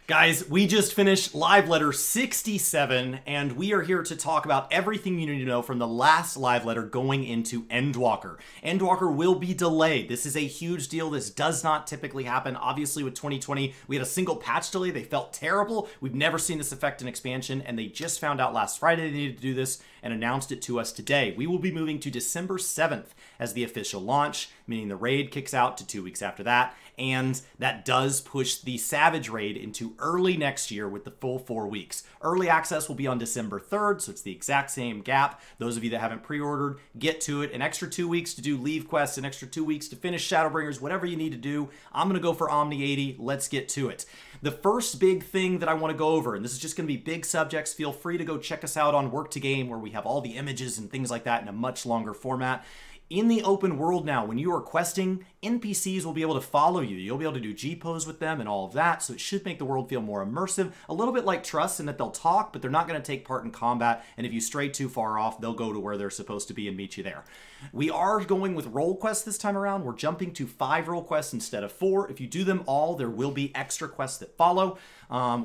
Guys, we just finished live letter 67, and we are here to talk about everything you need to know from the last live letter going into Endwalker. Endwalker will be delayed. This is a huge deal. This does not typically happen. Obviously, with 2020, we had a single patch delay. They felt terrible. We've never seen this affect an expansion, and they just found out last Friday they needed to do this and announced it to us today. We will be moving to December 7th as the official launch, meaning the raid kicks out to 2 weeks after that, and that does push the Savage raid into early next year with the full 4 weeks. Early access will be on December 3rd, so it's the exact same gap. Those of you that haven't pre-ordered, get to it. An extra 2 weeks to do leave quests, an extra 2 weeks to finish Shadowbringers, whatever you need to do. I'm going to go for Omni 80. Let's get to it. The first big thing that I want to go over, and this is just going to be big subjects, feel free to go check us out on Work to Game where we have all the images and things like that in a much longer format. In the open world now, when you are questing, NPCs will be able to follow you. You'll be able to do G-pose with them and all of that, so it should make the world feel more immersive. A little bit like Trust in that they'll talk, but they're not going to take part in combat, and if you stray too far off, they'll go to where they're supposed to be and meet you there. We are going with role quests this time around. We're jumping to 5 role quests instead of 4. If you do them all, there will be extra quests that follow.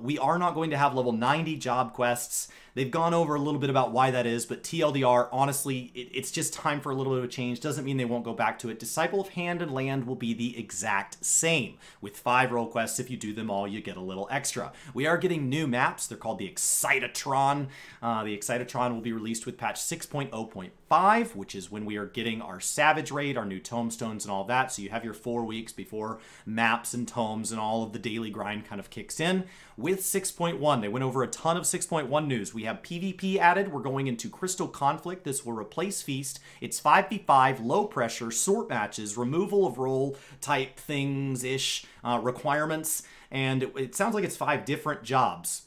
We are not going to have level 90 job quests. They've gone over a little bit about why that is, but TLDR, honestly, it's just time for a little bit of a change. Doesn't mean they won't go back to it. Disciple of Hand and Land will be the exact same. With 5 role quests, if you do them all, you get a little extra. We are getting new maps. They're called the Excitatron. The Excitatron will be released with patch 6.0.5, which is when we are getting our Savage raid, our new tomestones and all that. So you have your 4 weeks before maps and tomes and all of the daily grind kind of kicks in. With 6.1, they went over a ton of 6.1 news. We have PvP added. We're going into Crystal Conflict. This will replace Feast. It's 5v5, low pressure, sort matches, removal of role type things-ish requirements, and it sounds like it's 5 different jobs.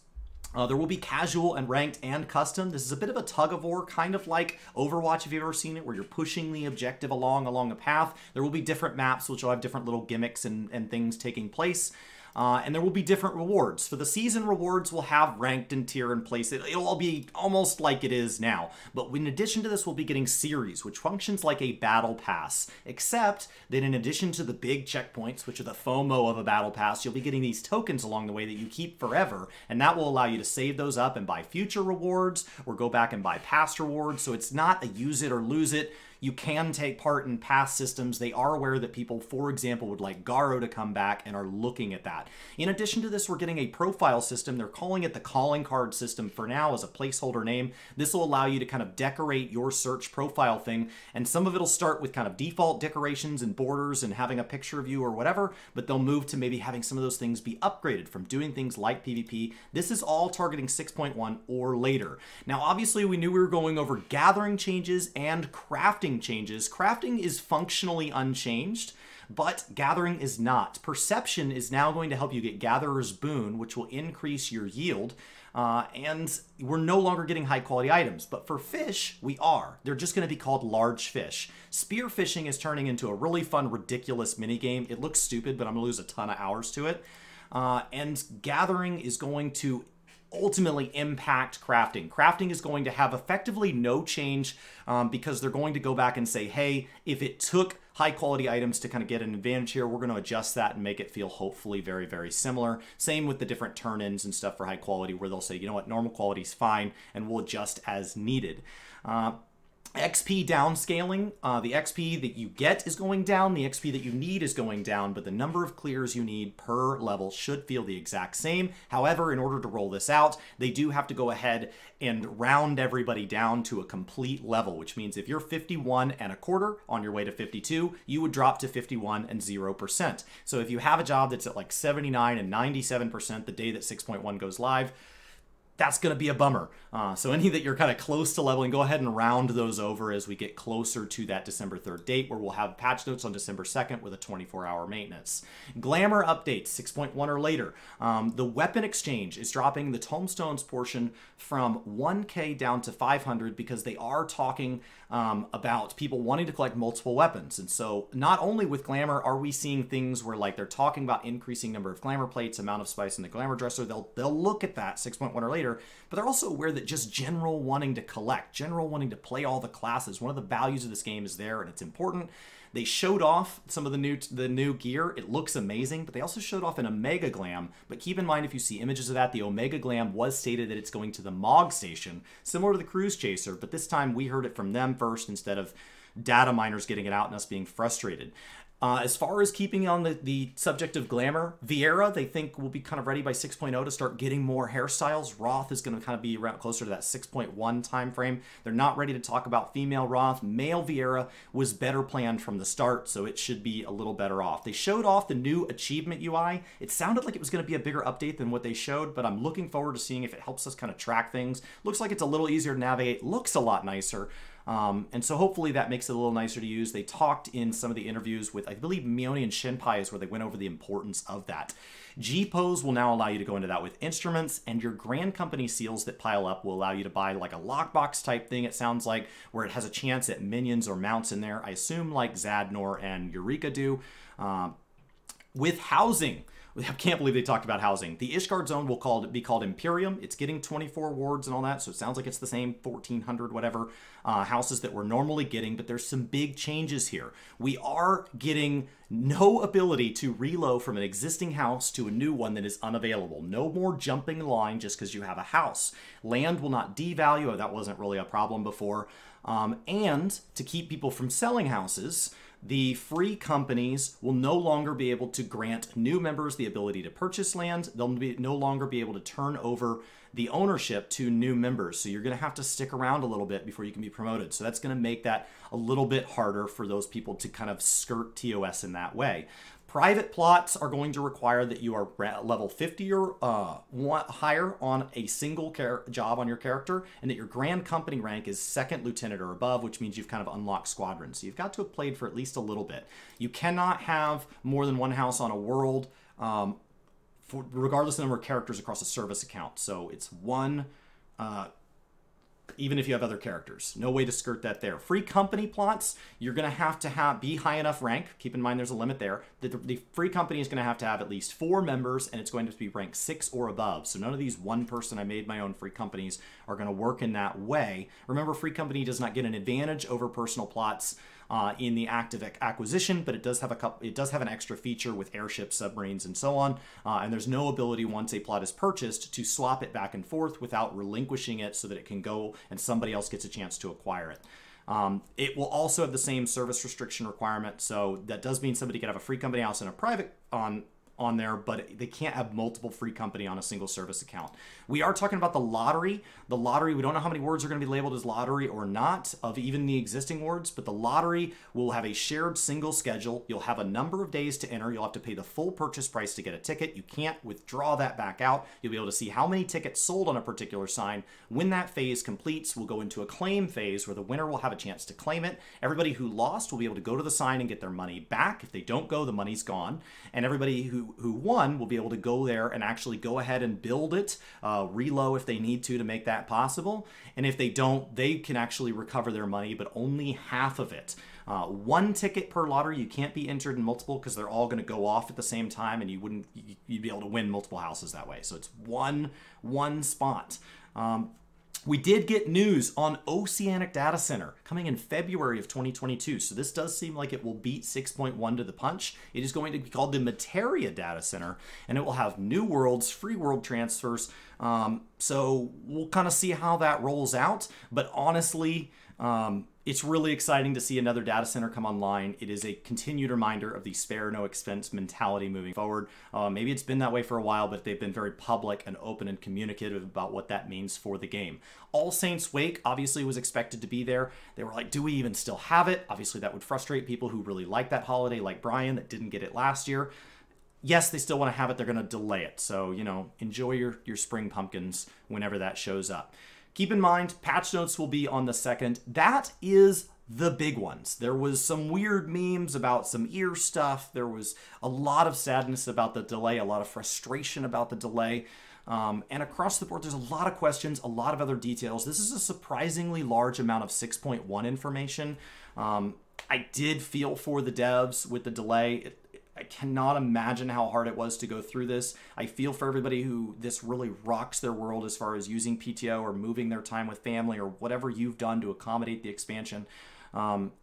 There will be casual and ranked and custom. This is a bit of a tug-of-war, kind of like Overwatch if you've ever seen it, where you're pushing the objective along a path. There will be different maps which will have different little gimmicks and things taking place. And there will be different rewards. For the season rewards, we'll have ranked and tier in place. It'll all be almost like it is now. But in addition to this, we'll be getting series, which functions like a battle pass. Except that in addition to the big checkpoints, which are the FOMO of a battle pass, you'll be getting these tokens along the way that you keep forever. And that will allow you to save those up and buy future rewards or go back and buy past rewards. So it's not a use it or lose it. You can take part in past systems. They are aware that people, for example, would like Garo to come back and are looking at that. In addition to this, we're getting a profile system. They're calling it the calling card system for now as a placeholder name. This will allow you to kind of decorate your search profile thing, and some of it'll start with kind of default decorations and borders and having a picture of you or whatever, but they'll move to maybe having some of those things be upgraded from doing things like PvP. This is all targeting 6.1 or later. Now, obviously, we knew we were going over gathering changes and crafting changes. Crafting is functionally unchanged, but gathering is not. Perception is now going to help you get Gatherer's Boon, which will increase your yield, and we're no longer getting high quality items. But for fish, we are. They're just going to be called large fish. Spear fishing is turning into a really fun, ridiculous minigame. It looks stupid, but I'm going to lose a ton of hours to it. And gathering is going to ultimately impact crafting. Crafting is going to have effectively no change because they're going to go back and say, hey, if it took high quality items to kind of get an advantage here, we're going to adjust that and make it feel hopefully very, very similar. Same with the different turn-ins and stuff for high quality where they'll say, you know what, normal quality is fine and we'll adjust as needed. XP downscaling, the XP that you get is going down, the XP that you need is going down, but the number of clears you need per level should feel the exact same. However, in order to roll this out, they do have to go ahead and round everybody down to a complete level, which means if you're 51.25 on your way to 52, you would drop to 51 and 0%. So if you have a job that's at like 79 and 97% the day that 6.1 goes live, that's going to be a bummer. So any that you're kind of close to leveling, go ahead and round those over as we get closer to that December 3rd date, where we'll have patch notes on December 2nd with a 24-hour maintenance. Glamour updates, 6.1 or later. The weapon exchange is dropping the tomestones portion from 1K down to 500 because they are talking about people wanting to collect multiple weapons. And so not only with Glamour are we seeing things where like they're talking about increasing number of Glamour plates, amount of spice in the Glamour dresser, they'll look at that 6.1 or later, but they're also aware that just general wanting to collect, general wanting to play all the classes, one of the values of this game is there and it's important. They showed off some of the new gear. It looks amazing, but they also showed off an Omega Glam. But keep in mind, if you see images of that, the Omega Glam was stated that it's going to the MOG station, similar to the Cruise Chaser, but this time we heard it from them first instead of data miners getting it out and us being frustrated. As far as keeping on the subject of glamour, Vieira, they think will be kind of ready by 6.0 to start getting more hairstyles. Roth is going to kind of be around closer to that 6.1 time frame. They're not ready to talk about female Roth. Male Vieira was better planned from the start, so it should be a little better off. They showed off the new achievement UI. It sounded like it was going to be a bigger update than what they showed, but I'm looking forward to seeing if it helps us kind of track things. Looks like it's a little easier to navigate. Looks a lot nicer. And so hopefully that makes it a little nicer to use. They talked in some of the interviews with, I believe, Mioni and Shinpai is where they went over the importance of that. G-Pose will now allow you to go into that with instruments, and your Grand Company seals that pile up will allow you to buy like a lockbox type thing, it sounds like, where it has a chance at minions or mounts in there. I assume like Zadnor and Eureka do. With housing, I can't believe they talked about housing. The Ishgard zone will be called Imperium. It's getting 24 wards and all that, so it sounds like it's the same 1,400 whatever houses that we're normally getting, but there's some big changes here. We are getting no ability to reload from an existing house to a new one that is unavailable. No more jumping the line just because you have a house. Land will not devalue. That wasn't really a problem before. And to keep people from selling houses, the free companies will no longer be able to grant new members the ability to purchase land. They'll no longer be able to turn over the ownership to new members. So you're going to have to stick around a little bit before you can be promoted. So that's going to make that a little bit harder for those people to kind of skirt TOS in that way. Private plots are going to require that you are level 50 or higher on a single job on your character, and that your Grand Company rank is 2nd Lieutenant or above, which means you've kind of unlocked squadrons. So you've got to have played for at least a little bit. You cannot have more than one house on a world, regardless of the number of characters across a service account. So it's one... even if you have other characters. No way to skirt that there. Free company plots, you're going to have be high enough rank. Keep in mind there's a limit there. The free company is going to have at least 4 members, and it's going to be rank 6 or above. So none of these one person I made my own free companies are going to work in that way. Remember, free company does not get an advantage over personal plots in the active acquisition, but it does have an extra feature with airships, submarines, and so on. And there's no ability once a plot is purchased to swap it back and forth without relinquishing it so that it can go and somebody else gets a chance to acquire it. It will also have the same service restriction requirement, so that does mean somebody can have a free company house and a private on there, but they can't have multiple free company on a single service account. We are talking about the lottery. The lottery, we don't know how many words are going to be labeled as lottery or not of even the existing words, but the lottery will have a shared single schedule. You'll have a number of days to enter. You'll have to pay the full purchase price to get a ticket. You can't withdraw that back out. You'll be able to see how many tickets sold on a particular sign. When that phase completes, we'll go into a claim phase where the winner will have a chance to claim it. Everybody who lost will be able to go to the sign and get their money back. If they don't go, the money's gone. And everybody who won will be able to go there and actually go ahead and build it, reload if they need to make that possible. And if they don't, they can actually recover their money, but only half of it. 1 ticket per lottery. You can't be entered in multiple because they're all going to go off at the same time, and you'd be able to win multiple houses that way. So it's one spot. We did get news on Oceanic Data Center coming in February of 2022. So this does seem like it will beat 6.1 to the punch. It is going to be called the Materia Data Center, and it will have new worlds, free world transfers. So we'll kind of see how that rolls out. But honestly, it's really exciting to see another data center come online. It is a continued reminder of the spare no expense mentality moving forward. Maybe it's been that way for a while, but they've been very public and open and communicative about what that means for the game. All Saints Wake obviously was expected to be there. They were like, do we even still have it? Obviously that would frustrate people who really like that holiday, like Brian that didn't get it last year. Yes, they still want to have it. They're going to delay it. So, enjoy your spring pumpkins whenever that shows up. Keep in mind, patch notes will be on the 2nd. That is the big ones. There was some weird memes about some ear stuff. There was a lot of sadness about the delay, a lot of frustration about the delay. And across the board, there's a lot of questions, a lot of other details. This is a surprisingly large amount of 6.1 information. I did feel for the devs with the delay. I cannot imagine how hard it was to go through this. I feel for everybody who this really rocks their world as far as using PTO or moving their time with family or whatever you've done to accommodate the expansion.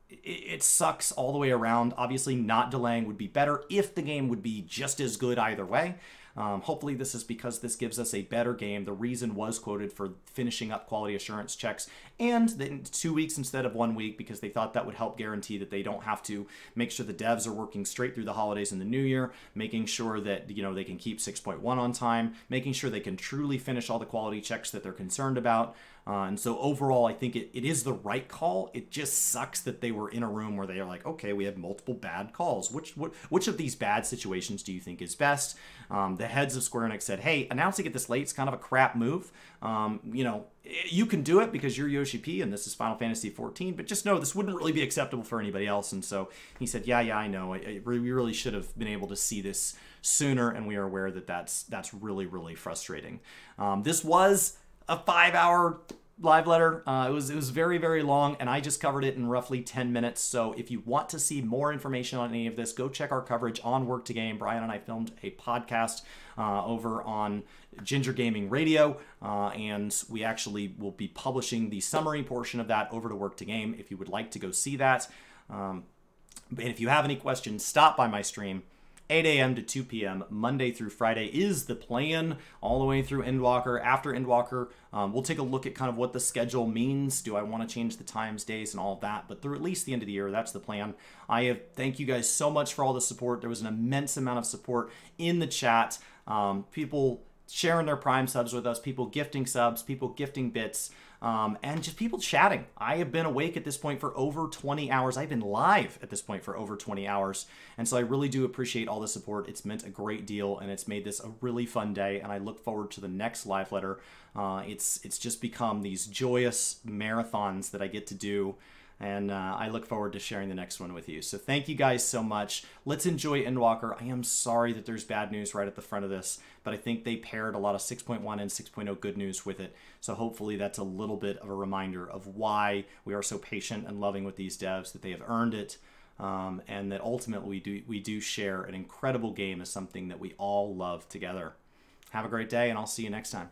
It sucks all the way around. Obviously, not delaying would be better if the game would be just as good either way. Hopefully this is because this gives us a better game. The reason was quoted for finishing up quality assurance checks and then 2 weeks instead of 1 week, because they thought that would help guarantee that they don't have to make sure the devs are working straight through the holidays and the new year, making sure that, you know, they can keep 6.1 on time, making sure they can truly finish all the quality checks that they're concerned about. And so overall, I think it is the right call. It just sucks that they were in a room where they are like, okay, we have multiple bad calls. Which of these bad situations do you think is best? The heads of Square Enix said, hey, announcing it this late is kind of a crap move. You know, you can do it because you're Yoshi P and this is Final Fantasy XIV, but just know this wouldn't really be acceptable for anybody else. And so he said, yeah, I know. We really should have been able to see this sooner, and we are aware that that's really, really frustrating. This was a 5-hour live letter. It was very, very long, and I just covered it in roughly 10 minutes. So if you want to see more information on any of this, go check our coverage on Work to Game. Brian and I filmed a podcast over on Ginger Gaming Radio, and we actually will be publishing the summary portion of that over to Work to Game if you would like to go see that. And if you have any questions, stop by my stream. 8 a.m. to 2 p.m. Monday through Friday is the plan, all the way through Endwalker. After Endwalker, we'll take a look at kind of what the schedule means. Do I want to change the times, days, and all of that? But through at least the end of the year, that's the plan. Thank you guys so much for all the support. There was an immense amount of support in the chat. People sharing their Prime subs with us, people gifting subs, people gifting bits, and just people chatting. I have been awake at this point for over 20 hours. I've been live at this point for over 20 hours. And so I really do appreciate all the support. It's meant a great deal, and it's made this a really fun day, and I look forward to the next live letter. It's just become these joyous marathons that I get to do, and I look forward to sharing the next one with you. So thank you guys so much. Let's enjoy Endwalker. I am sorry that there's bad news right at the front of this, but I think they paired a lot of 6.1 and 6.0 good news with it. So hopefully that's a little bit of a reminder of why we are so patient and loving with these devs, that they have earned it, and that ultimately we do share an incredible game as something that we all love together. Have a great day, and I'll see you next time.